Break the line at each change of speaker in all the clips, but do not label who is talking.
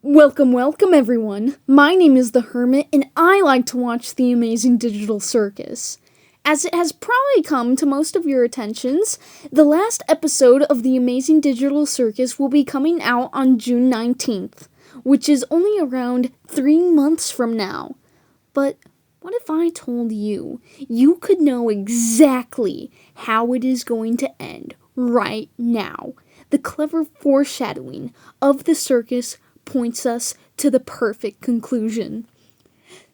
Welcome everyone. My name is The Hermit and I like to watch The Amazing Digital Circus. As it has probably come to most of your attentions, the last episode of The Amazing Digital Circus will be coming out on June 19th, which is only around 3 months from now. But what if I told you could know exactly how it is going to end right now? The clever foreshadowing of the circus points us to the perfect conclusion.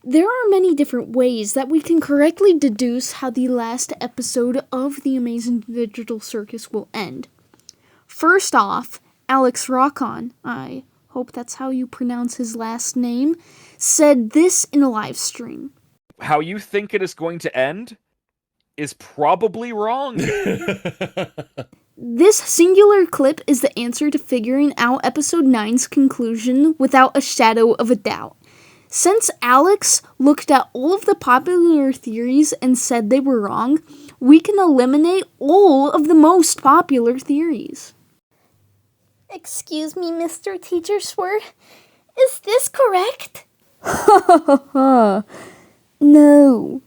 There are many different ways that we can correctly deduce how the last episode of The Amazing Digital Circus will end. First off, Alex Rocon, I hope that's how you pronounce his last name, said this in a live stream.
How you think it is going to end is probably wrong.
This singular clip is the answer to figuring out episode 9's conclusion without a shadow of a doubt. Since Alex looked at all of the popular theories and said they were wrong, we can eliminate all of the most popular theories.
Excuse me, Mr. Teacher Sword. Is this correct?
No.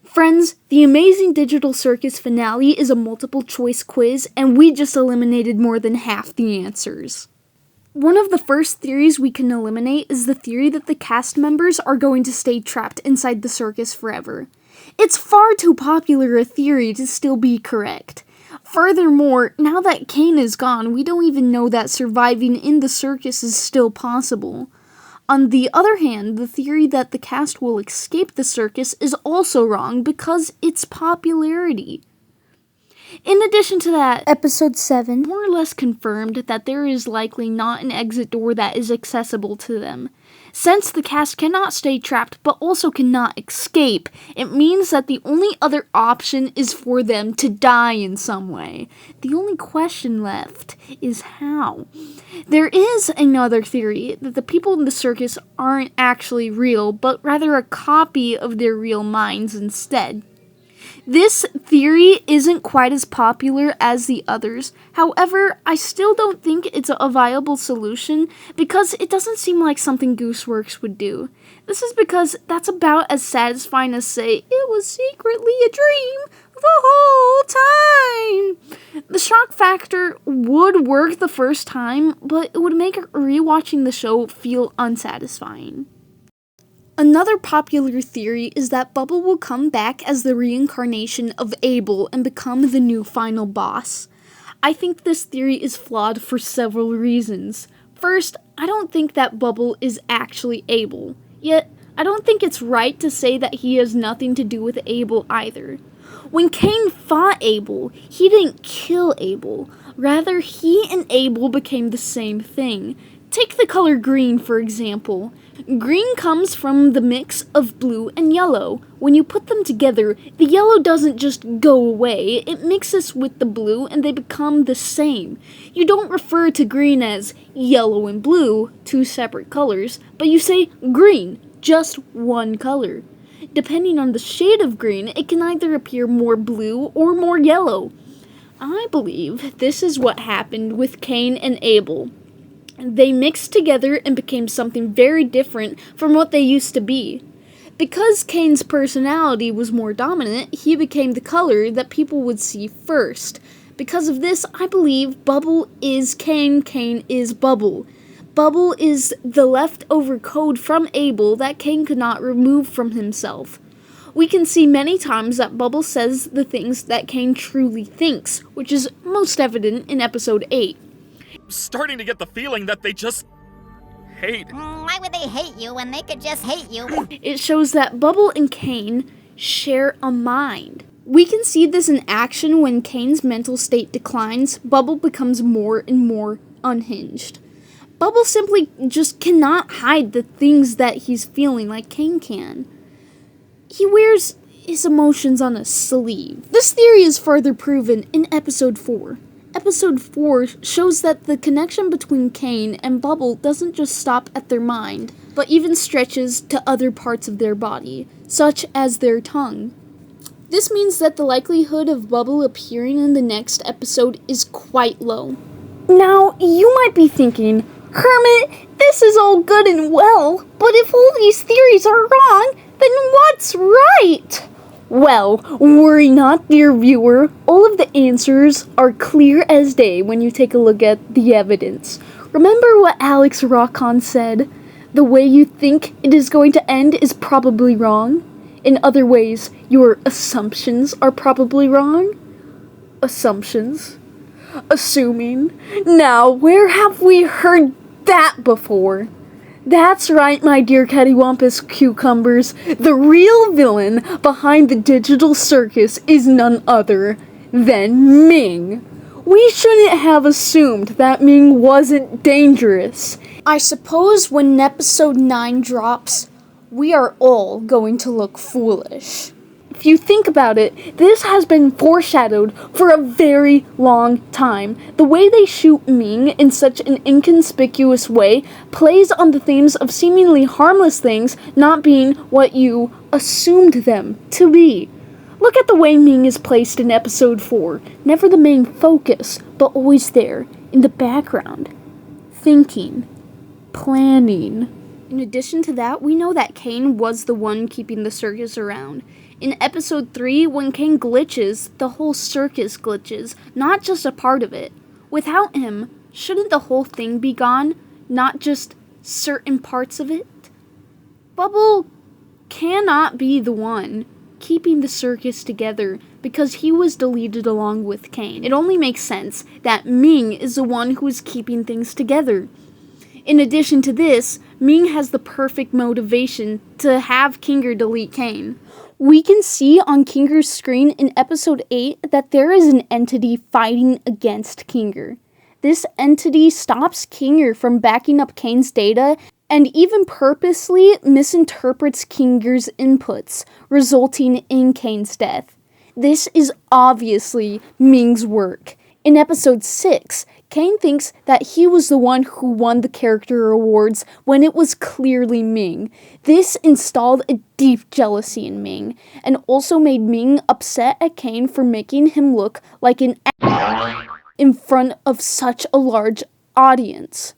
Friends, the Amazing Digital Circus finale is a multiple choice quiz, and we just eliminated more than half the answers. One of the first theories we can eliminate is the theory that the cast members are going to stay trapped inside the circus forever. It's far too popular a theory to still be correct. Furthermore, now that Caine is gone, we don't even know that surviving in the circus is still possible. On the other hand, the theory that the cast will escape the circus is also wrong because its popularity. In addition to that, episode 7 more or less confirmed that there is likely not an exit door that is accessible to them. Since the cast cannot stay trapped but also cannot escape, it means that the only other option is for them to die in some way. The only question left is how. There is another theory that the people in the circus aren't actually real, but rather a copy of their real minds instead. This theory isn't quite as popular as the others. However, I still don't think it's a viable solution because it doesn't seem like something Gooseworks would do. This is because that's about as satisfying as say, it was secretly a dream the whole time. The shock factor would work the first time, but it would make rewatching the show feel unsatisfying. Another popular theory is that Bubble will come back as the reincarnation of Abel and become the new final boss. I think this theory is flawed for several reasons. First, I don't think that Bubble is actually Abel. Yet, I don't think it's right to say that he has nothing to do with Abel either. When Caine fought Abel, he didn't kill Abel. Rather, he and Abel became the same thing. Take the color green, for example. Green comes from the mix of blue and yellow. When you put them together, the yellow doesn't just go away, it mixes with the blue and they become the same. You don't refer to green as yellow and blue, two separate colors, but you say green, just one color. Depending on the shade of green, it can either appear more blue or more yellow. I believe this is what happened with Caine and Abel. They mixed together and became something very different from what they used to be. Because Caine's personality was more dominant, he became the color that people would see first. Because of this, I believe Bubble is Caine, Caine is Bubble. Bubble is the leftover code from Abel that Caine could not remove from himself. We can see many times that Bubble says the things that Caine truly thinks, which is most evident in episode 8.
Starting to get the feeling that they just hate.
Why would they hate you when they could just hate you?
It shows that Bubble and Caine share a mind. We can see this in action when Caine's mental state declines, Bubble becomes more and more unhinged. Bubble simply just cannot hide the things that he's feeling like Caine can. He wears his emotions on a sleeve. This theory is further proven in episode 4. Episode 4 shows that the connection between Caine and Bubble doesn't just stop at their mind, but even stretches to other parts of their body, such as their tongue. This means that the likelihood of Bubble appearing in the next episode is quite low. Now, you might be thinking, Hermit, this is all good and well, but if all these theories are wrong, then what's right? Well, worry not, dear viewer. All of the answers are clear as day when you take a look at the evidence. Remember what Alex Rocon said? The way you think it is going to end is probably wrong. In other ways, your assumptions are probably wrong. Assumptions? Assuming? Now, where have we heard that before? That's right, my dear cattywampus cucumbers. The real villain behind the digital circus is none other than Ming. We shouldn't have assumed that Ming wasn't dangerous. I suppose when episode 9 drops, we are all going to look foolish. If you think about it, this has been foreshadowed for a very long time. The way they shoot Ming in such an inconspicuous way plays on the themes of seemingly harmless things not being what you assumed them to be. Look at the way Ming is placed in episode 4. Never the main focus, but always there, in the background. Thinking. Planning. In addition to that, we know that Caine was the one keeping the circus around. In episode 3, when Caine glitches, the whole circus glitches, not just a part of it. Without him, shouldn't the whole thing be gone, not just certain parts of it? Bubble cannot be the one keeping the circus together because he was deleted along with Caine. It only makes sense that Ming is the one who is keeping things together. In addition to this, Ming has the perfect motivation to have Kinger delete Caine. We can see on Kinger's screen in episode 8 that there is an entity fighting against Kinger. This entity stops Kinger from backing up Caine's data and even purposely misinterprets Kinger's inputs, resulting in Caine's death. This is obviously Ming's work. In episode 6, Caine thinks that he was the one who won the character awards when it was clearly Ming. This installed a deep jealousy in Ming, and also made Ming upset at Caine for making him look like an in front of such a large audience.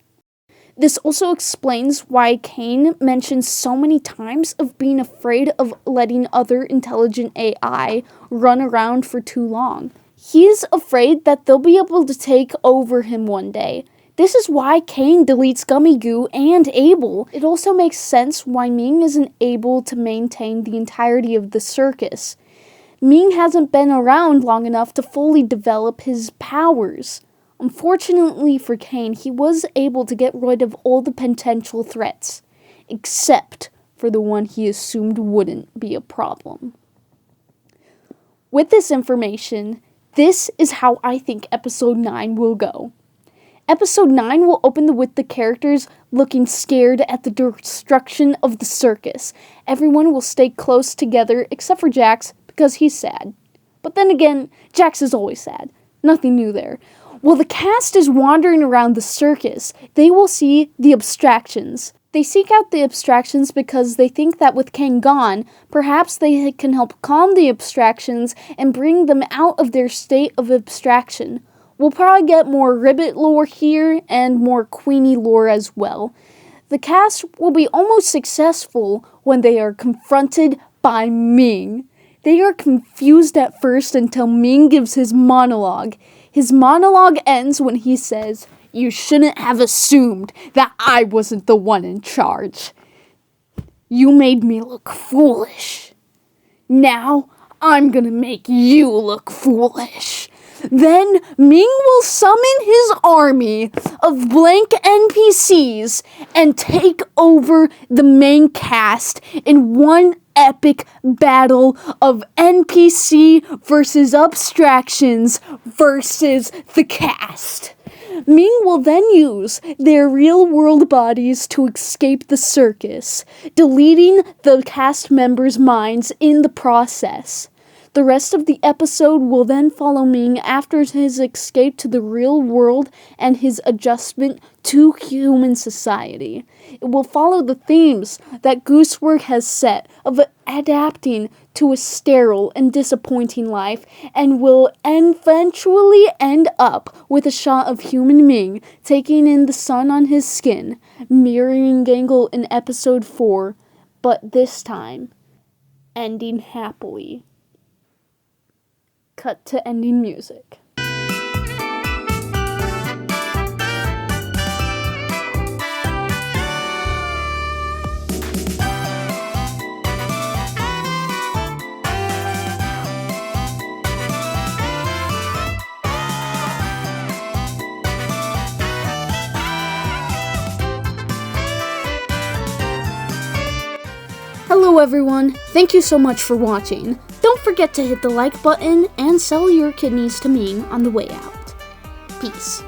This also explains why Caine mentions so many times of being afraid of letting other intelligent AI run around for too long. He is afraid that they'll be able to take over him one day. This is why Caine deletes Gummy Goo and Abel. It also makes sense why Ming isn't able to maintain the entirety of the circus. Ming hasn't been around long enough to fully develop his powers. Unfortunately for Caine, he was able to get rid of all the potential threats, except for the one he assumed wouldn't be a problem. With this information, this is how I think episode 9 will go. Episode 9 will open with the characters looking scared at the destruction of the circus. Everyone will stay close together except for Jax because he's sad. But then again, Jax is always sad. Nothing new there. While the cast is wandering around the circus, they will see the abstractions. They seek out the abstractions because they think that with Caine gone, perhaps they can help calm the abstractions and bring them out of their state of abstraction. We'll probably get more Ribbit lore here and more Queenie lore as well. The cast will be almost successful when they are confronted by Ming. They are confused at first until Ming gives his monologue. His monologue ends when he says, "You shouldn't have assumed that I wasn't the one in charge. You made me look foolish. Now I'm gonna make you look foolish." Then Ming will summon his army of blank NPCs and take over the main cast in one epic battle of NPC versus abstractions versus the cast. Ming will then use their real-world bodies to escape the circus, deleting the cast members' minds in the process. The rest of the episode will then follow Ming after his escape to the real world and his adjustment to human society. It will follow the themes that Goosework has set of adapting to a sterile and disappointing life, and will eventually end up with a shot of human Ming taking in the sun on his skin, mirroring Gangle in episode 4, but this time ending happily. Cut to ending music. Hello everyone, thank you so much for watching. Don't forget to hit the like button and sell your kidneys to Ming on the way out. Peace.